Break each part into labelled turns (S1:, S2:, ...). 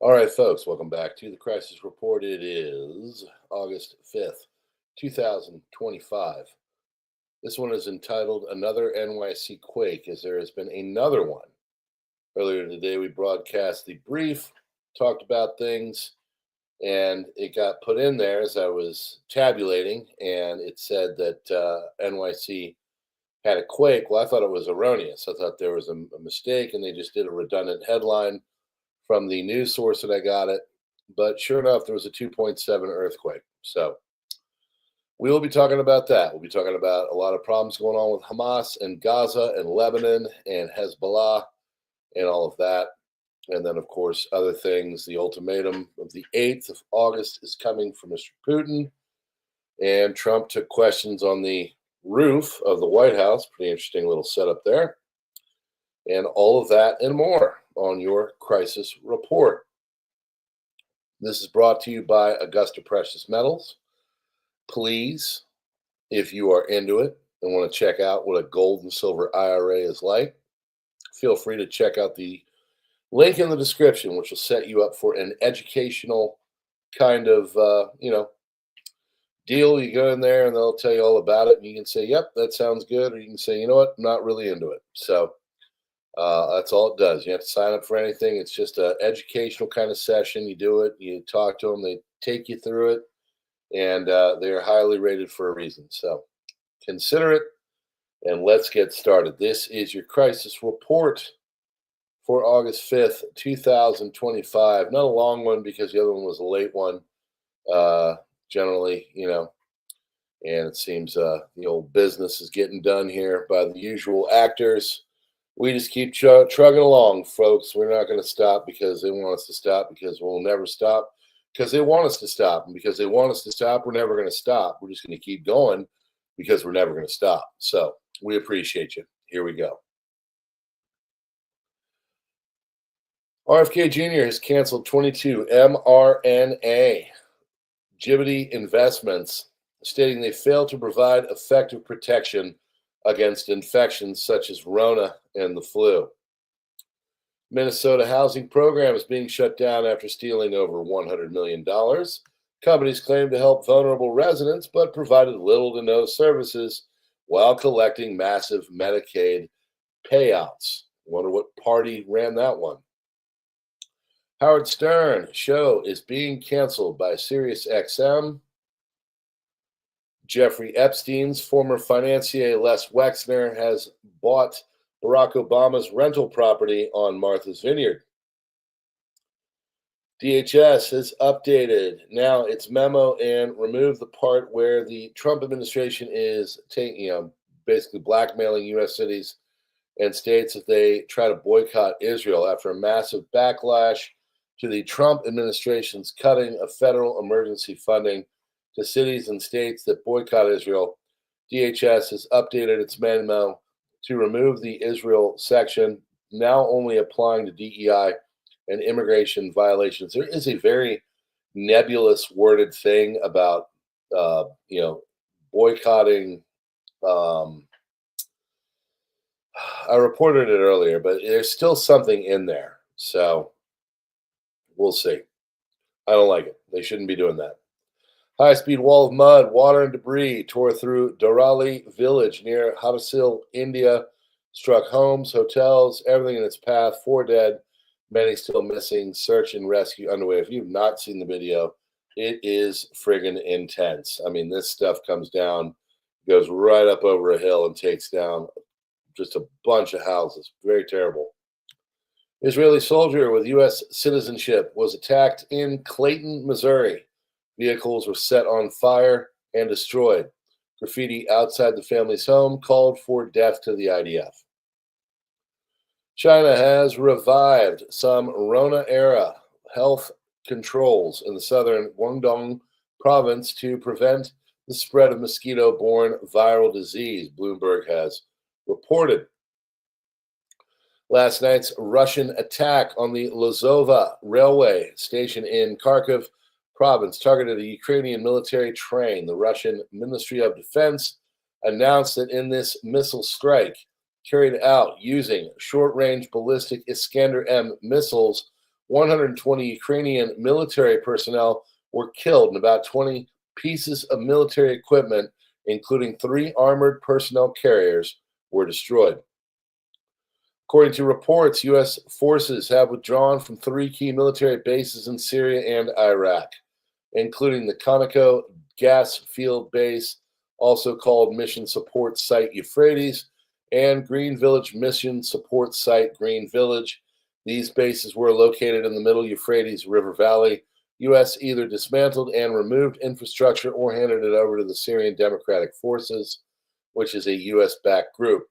S1: All right, folks, welcome back to the Crisis Report. It is August 5th, 2025. This one is entitled Another NYC Quake, as there has been another one. Earlier today, we broadcast the brief, talked about things, and it got put in there as I was tabulating, and it said that NYC had a quake. Well, I thought it was erroneous. I thought there was a mistake, and they just did a redundant headline from the news source that I got it. But sure enough, there was a 2.7 earthquake. So we will be talking about that. We'll be talking about a lot of problems going on with Hamas and Gaza and Lebanon and Hezbollah and all of that. And then, of course, other things. The ultimatum of the 8th of August is coming from Mr. Putin. And Trump took questions on the roof of the White House. Pretty interesting little setup there. And all of that and more on your Crisis Report. This is brought to you by Augusta Precious Metals. Please, if you are into it and want to check out what a gold and silver IRA is like, feel free to check out the link in the description, which will set you up for an educational kind of, deal. You go in there and they'll tell you all about it, and you can say, yep, that sounds good, or you can say, you know what, I'm not really into it. So that's all it does. You have to sign up for anything. It's just an educational kind of session. You do it, you talk to them, they take you through it, and they are highly rated for a reason. So consider it, and let's get started. This is your Crisis Report for August 5th, 2025. Not a long one because the other one was a late one, generally, and it seems the old business is getting done here by the usual actors. We just keep trugging along, folks. We're not going to stop because they want us to stop, because we'll never stop because they want us to stop. And because they want us to stop, we're never going to stop. We're just going to keep going because we're never going to stop. So we appreciate you. Here we go. RFK Jr. has canceled 22 mRNA Gibity investments, stating they failed to provide effective protection against infections such as Rona and the flu. Minnesota housing program is being shut down after stealing over $100 million. Companies claim to help vulnerable residents, but provided little to no services while collecting massive Medicaid payouts. Wonder what party ran that one. Howard Stern show is being canceled by SiriusXM. Jeffrey Epstein's former financier Les Wexner has bought Barack Obama's rental property on Martha's Vineyard. DHS has updated now its memo and removed the part where the Trump administration is taking, basically blackmailing U.S. cities and states if they try to boycott Israel after a massive backlash to the Trump administration's cutting of federal emergency funding to cities and states that boycott Israel. DHS has updated its memo to remove the Israel section, now only applying to DEI and immigration violations. There is a very nebulous worded thing about, boycotting. I reported it earlier, but there's still something in there. So we'll see. I don't like it. They shouldn't be doing that. High-speed wall of mud, water, and debris tore through Dorali village near Habasil, India, struck homes, hotels, everything in its path. 4 dead, many still missing. Search and rescue underway. If you've not seen the video, it is friggin' intense. I mean, this stuff comes down, goes right up over a hill and takes down just a bunch of houses. Very terrible. Israeli soldier with U.S. citizenship was attacked in Clayton, Missouri. Vehicles were set on fire and destroyed. Graffiti outside the family's home called for death to the IDF. China has revived some Rona-era health controls in the southern Guangdong province to prevent the spread of mosquito-borne viral disease, Bloomberg has reported. Last night's Russian attack on the Lozova railway station in Kharkiv province targeted a Ukrainian military train. The Russian Ministry of Defense announced that in this missile strike carried out using short-range ballistic Iskander-M missiles, 120 Ukrainian military personnel were killed, and about 20 pieces of military equipment, including 3 armored personnel carriers, were destroyed. According to reports, U.S. forces have withdrawn from 3 key military bases in Syria and Iraq, including the Conoco gas field base, also called Mission Support Site Euphrates, and Green Village Mission Support Site Green Village. These bases were located in the middle Euphrates River Valley. U.S. either dismantled and removed infrastructure or handed it over to the Syrian Democratic Forces, which is a U.S.-backed group.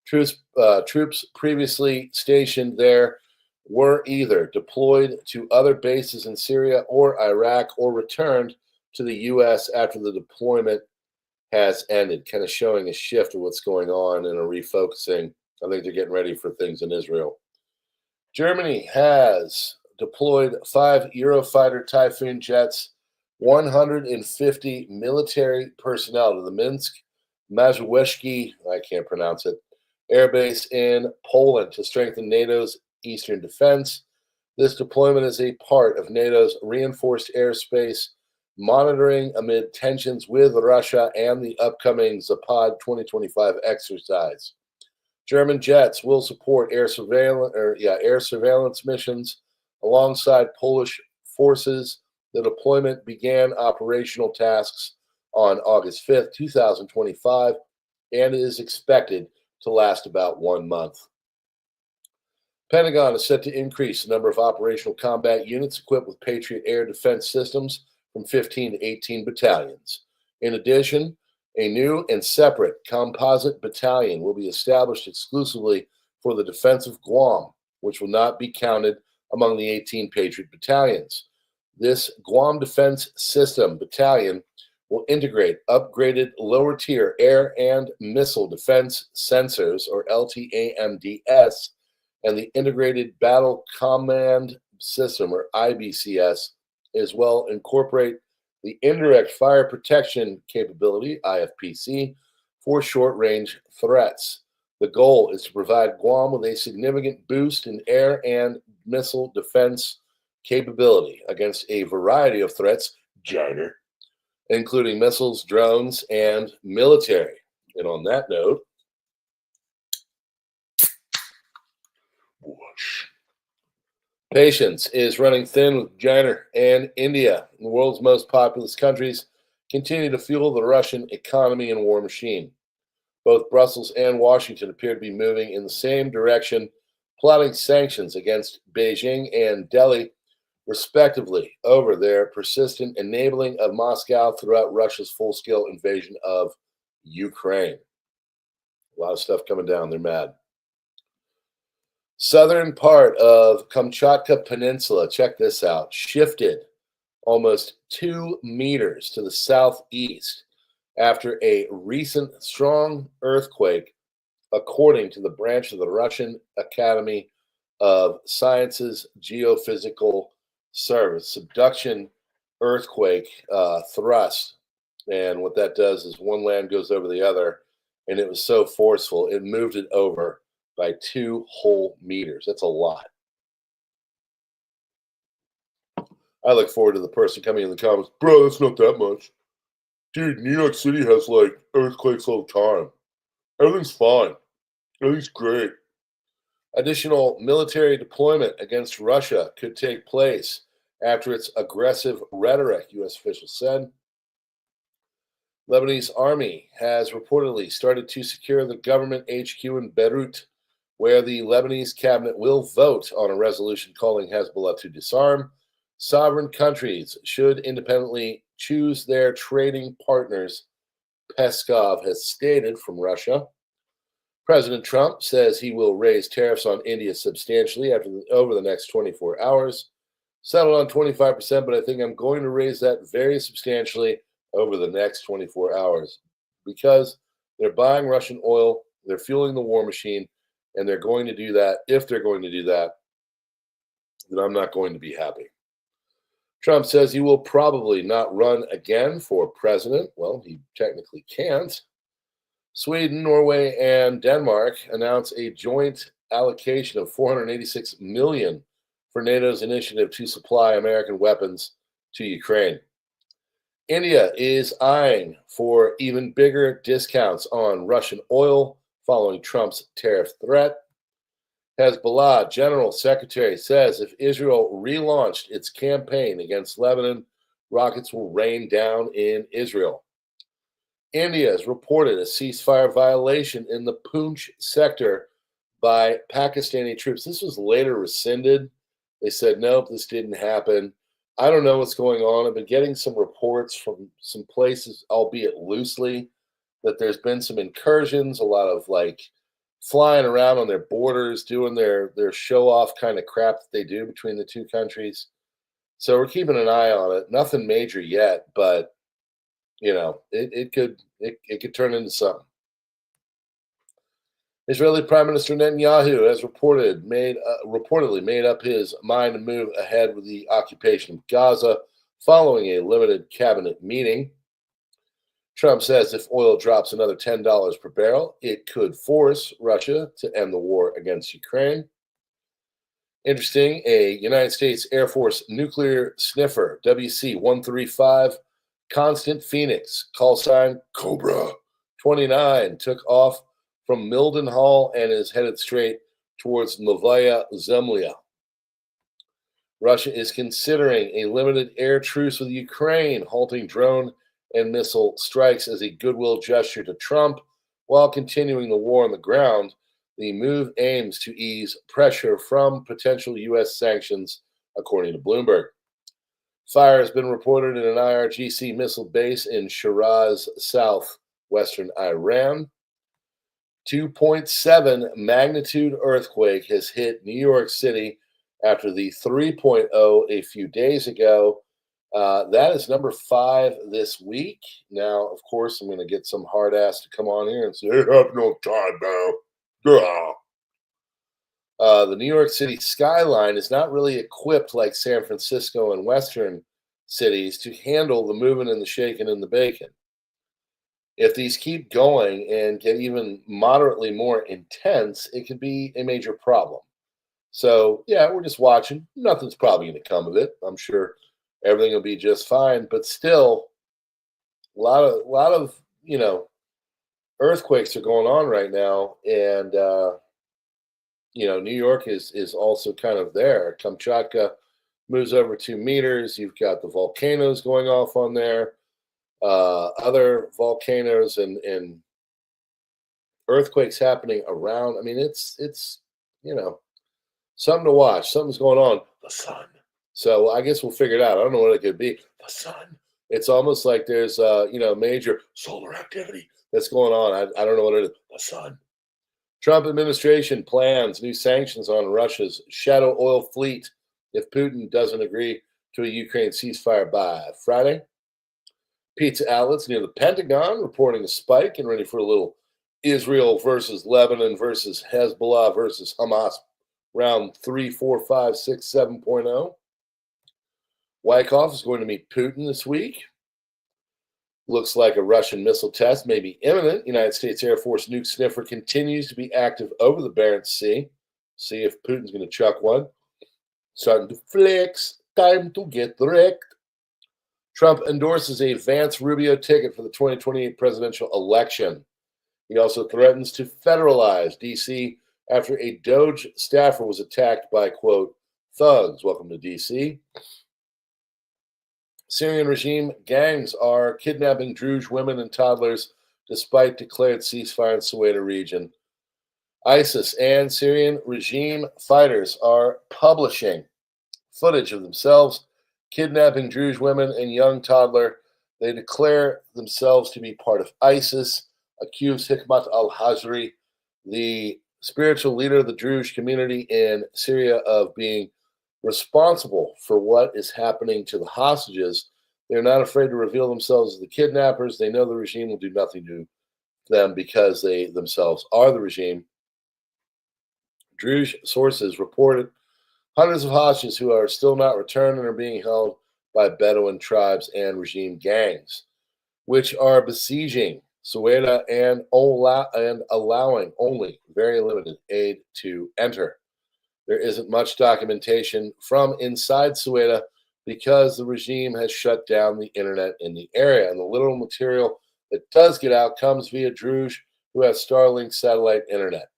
S1: Troops previously stationed there were either deployed to other bases in Syria or Iraq or returned to the U.S. after the deployment has ended, kind of showing a shift of what's going on and a refocusing. I think they're getting ready for things in Israel. Germany has deployed 5 Eurofighter Typhoon jets, 150 military personnel to the Minsk Mazowiecki, I can't pronounce it, airbase in Poland to strengthen NATO's eastern defense. This deployment is a part of NATO's reinforced airspace monitoring amid tensions with Russia and the upcoming Zapad 2025 exercise. German jets will support air surveillance missions alongside Polish forces. The deployment began operational tasks on August 5th, 2025, and is expected to last about 1 month. Pentagon is set to increase the number of operational combat units equipped with Patriot air defense systems from 15 to 18 battalions. In addition, a new and separate composite battalion will be established exclusively for the defense of Guam, which will not be counted among the 18 Patriot battalions. This Guam Defense System battalion will integrate upgraded lower-tier air and missile defense sensors, or LTAMDS, and the Integrated Battle Command System, or IBCS, as well incorporate the Indirect Fire Protection Capability, IFPC, for short-range threats. The goal is to provide Guam with a significant boost in air and missile defense capability against a variety of threats, including missiles, drones, and military. And on that note, patience is running thin with China and India, the world's most populous countries, continue to fuel the Russian economy and war machine. Both Brussels and Washington appear to be moving in the same direction, plotting sanctions against Beijing and Delhi, respectively, over their persistent enabling of Moscow throughout Russia's full-scale invasion of Ukraine. A lot of stuff coming down. They're mad. Southern part of Kamchatka Peninsula, check this out, shifted almost 2 meters to the southeast after a recent strong earthquake, according to the branch of the Russian Academy of Sciences Geophysical Service. Subduction earthquake thrust. And what that does is one land goes over the other, and it was so forceful, it moved it over by 2 whole meters. That's a lot. I look forward to the person coming in the comments, bro, that's not that much. Dude, New York City has like earthquakes all the time. Everything's fine. Everything's great. Additional military deployment against Russia could take place after its aggressive rhetoric, U.S. officials said. Lebanese army has reportedly started to secure the government HQ in Beirut, where the Lebanese cabinet will vote on a resolution calling Hezbollah to disarm. Sovereign countries should independently choose their trading partners, Peskov has stated from Russia. President Trump says he will raise tariffs on India substantially over the next 24 hours. Settled on 25%, but I think I'm going to raise that very substantially over the next 24 hours because they're buying Russian oil, they're fueling the war machine, and they're going to do that. If they're going to do that, then I'm not going to be happy. Trump says he will probably not run again for president. Well, he technically can't. Sweden, Norway, and Denmark announced a joint allocation of $486 million for NATO's initiative to supply American weapons to Ukraine. India is eyeing for even bigger discounts on Russian oil following Trump's tariff threat. Hezbollah General Secretary says if Israel relaunched its campaign against Lebanon, rockets will rain down in Israel. India has reported a ceasefire violation in the Poonch sector by Pakistani troops. This was later rescinded. They said, nope, this didn't happen. I don't know what's going on. I've been getting some reports from some places, albeit loosely, that there's been some incursions, a lot of flying around on their borders, doing their show off kind of crap that they do between the two countries. So we're keeping an eye on it. Nothing major yet, but it could turn into something. Israeli Prime Minister Netanyahu has reportedly made up his mind to move ahead with the occupation of Gaza following a limited cabinet meeting. Trump says if oil drops another $10 per barrel, it could force Russia to end the war against Ukraine. Interesting, a United States Air Force nuclear sniffer, WC-135, Constant Phoenix, call sign Cobra 29, took off from Mildenhall and is headed straight towards Novaya Zemlya. Russia is considering a limited air truce with Ukraine, halting drone and missile strikes as a goodwill gesture to Trump while continuing the war on the ground. The move aims to ease pressure from potential U.S. sanctions, according to Bloomberg. Fire has been reported in an IRGC missile base in Shiraz, southwestern Iran. 2.7 magnitude earthquake has hit New York City after the 3.0 a few days ago. That is number 5 this week. Now, of course, I'm going to get some hard ass to come on here and say, I have no time now. The New York City skyline is not really equipped like San Francisco and Western cities to handle the moving and the shaking and the bacon. If these keep going and get even moderately more intense, it could be a major problem. So, yeah, we're just watching. Nothing's probably going to come of it. I'm sure everything will be just fine. But still, a lot of earthquakes are going on right now, and New York is also kind of there. Kamchatka moves over 2 meters. You've got the volcanoes going off on there. Other volcanoes and earthquakes happening around. I mean, it's something to watch. Something's going on. The sun. So I guess we'll figure it out. I don't know what it could be. The sun. It's almost like there's major solar activity that's going on. I don't know what it is. The sun. Trump administration plans new sanctions on Russia's shadow oil fleet if Putin doesn't agree to a Ukraine ceasefire by Friday. Pizza outlets near the Pentagon reporting a spike and ready for a little Israel versus Lebanon versus Hezbollah versus Hamas round 3, 4, 5, 6, 7.0. Wyckoff is going to meet Putin this week. Looks like a Russian missile test may be imminent. United States Air Force nuke sniffer continues to be active over the Barents Sea. See if Putin's going to chuck one. Starting to flex. Time to get wrecked. Trump endorses a Vance Rubio ticket for the 2028 presidential election. He also threatens to federalize D.C. after a Doge staffer was attacked by, quote, thugs. Welcome to D.C. Syrian regime gangs are kidnapping Druze women and toddlers despite declared ceasefire in Soweto region. ISIS and Syrian regime fighters are publishing footage of themselves kidnapping Druze women and young toddler. They declare themselves to be part of ISIS, accuse Hikmat al-Hazri, the spiritual leader of the Druze community in Syria, of being responsible for what is happening to the hostages. They're not afraid to reveal themselves as the kidnappers. They know the regime will do nothing to them because they themselves are the regime. Druze sources reported hundreds of hostages who are still not returned and are being held by Bedouin tribes and regime gangs, which are besieging Soweto and allowing only very limited aid to enter. There isn't much documentation from inside Ceuta because the regime has shut down the internet in the area. And the little material that does get out comes via Druge, who has Starlink satellite internet.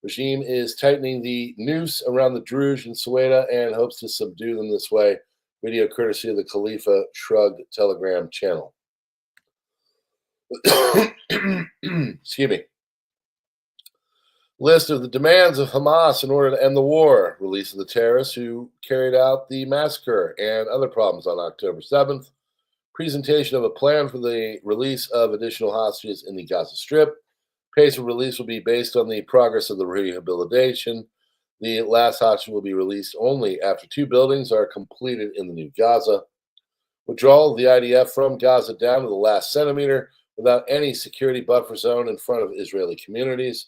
S1: Regime is tightening the noose around the Druze in Ceuta and hopes to subdue them this way. Video courtesy of the Khalifa Shrugged Telegram channel. Excuse me. List of the demands of Hamas in order to end the war. Release of the terrorists who carried out the massacre and other problems on October 7th. Presentation of a plan for the release of additional hostages in the Gaza Strip. Pace of release will be based on the progress of the rehabilitation. The last hostage will be released only after 2 buildings are completed in the new Gaza. Withdrawal of the IDF from Gaza down to the last centimeter without any security buffer zone in front of Israeli communities.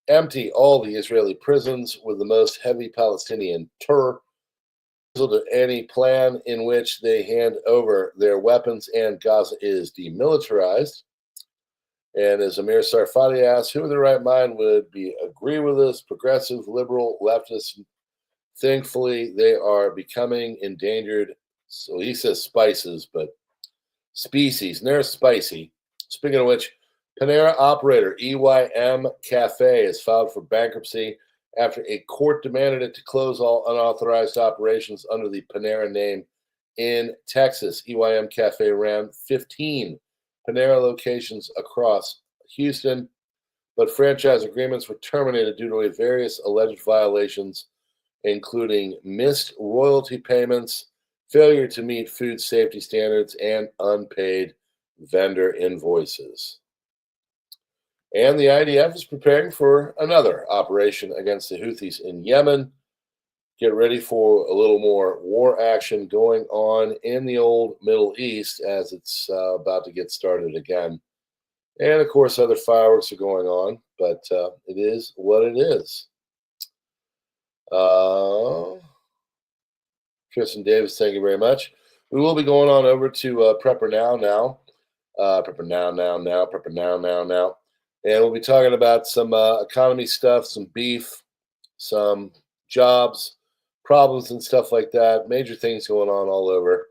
S1: Empty all the Israeli prisons with the most heavy Palestinian terror. To any plan in which they hand over their weapons and Gaza is demilitarized. And as Amir Sarfati asks, who in their right mind would agree with this? Progressive, liberal, leftists. Thankfully, they are becoming endangered. So he says spices, but species. And they're spicy. Speaking of which, Panera operator EYM Cafe has filed for bankruptcy after a court demanded it to close all unauthorized operations under the Panera name in Texas. EYM Cafe ran 15 Panera locations across Houston, but franchise agreements were terminated due to various alleged violations, including missed royalty payments, failure to meet food safety standards, and unpaid vendor invoices. And the IDF is preparing for another operation against the Houthis in Yemen. Get ready for a little more war action going on in the old Middle East as it's about to get started again. And of course, other fireworks are going on, but it is what it is. Tristan Davis, thank you very much. We will be going on over to PrepperNow now. PrepperNow now. And we'll be talking about some economy stuff, some beef, some jobs, problems, and stuff like that. Major things going on all over.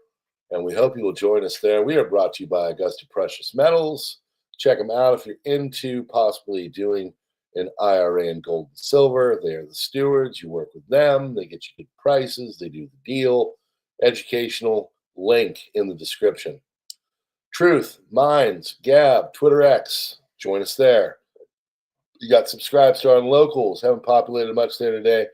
S1: And we hope you will join us there. We are brought to you by Augusta Precious Metals. Check them out if you're into possibly doing an IRA in gold and silver. They are the stewards. You work with them. They get you good prices. They do the deal. Educational link in the description. Truth, Minds, Gab, Twitter X. Join us there. You got Subscribestar and Locals. Haven't populated much there today.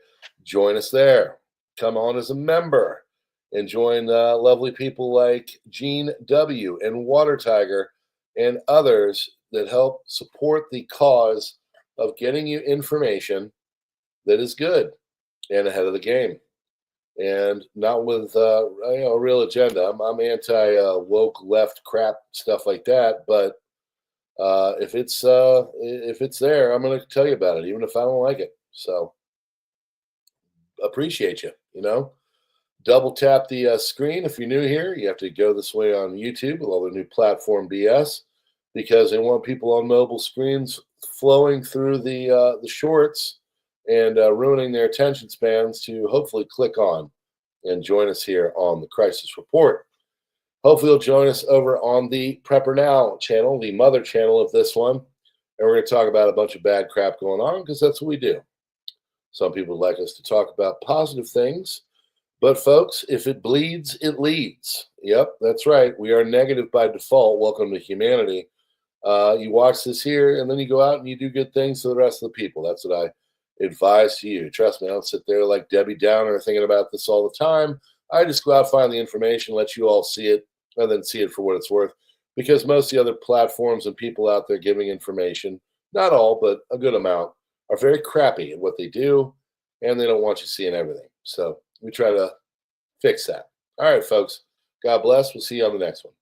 S1: Join us there. Come on as a member and join lovely people like Gene W. and Water Tiger and others that help support the cause of getting you information that is good and ahead of the game. And not with a real agenda. I'm anti-woke left crap, stuff like that, but if it's there, I'm going to tell you about it, even if I don't like it. So appreciate you. Double tap the screen if you're new here. You have to go this way on YouTube with all the new platform BS because they want people on mobile screens flowing through the shorts and ruining their attention spans to hopefully click on and join us here on the Crisis Report. Hopefully you'll join us over on the PrepperNow channel, the mother channel of this one. And we're going to talk about a bunch of bad crap going on because that's what we do. Some people would like us to talk about positive things. But folks, if it bleeds, it leads. Yep, that's right. We are negative by default. Welcome to humanity. You watch this here, and then you go out and you do good things to the rest of the people. That's what I advise to you. Trust me, I don't sit there like Debbie Downer thinking about this all the time. I just go out, find the information, let you all see it, and then see it for what it's worth. Because most of the other platforms and people out there giving information, not all, but a good amount, are very crappy at what they do, and they don't want you seeing everything. So we try to fix that. All right, folks. God bless. We'll see you on the next one.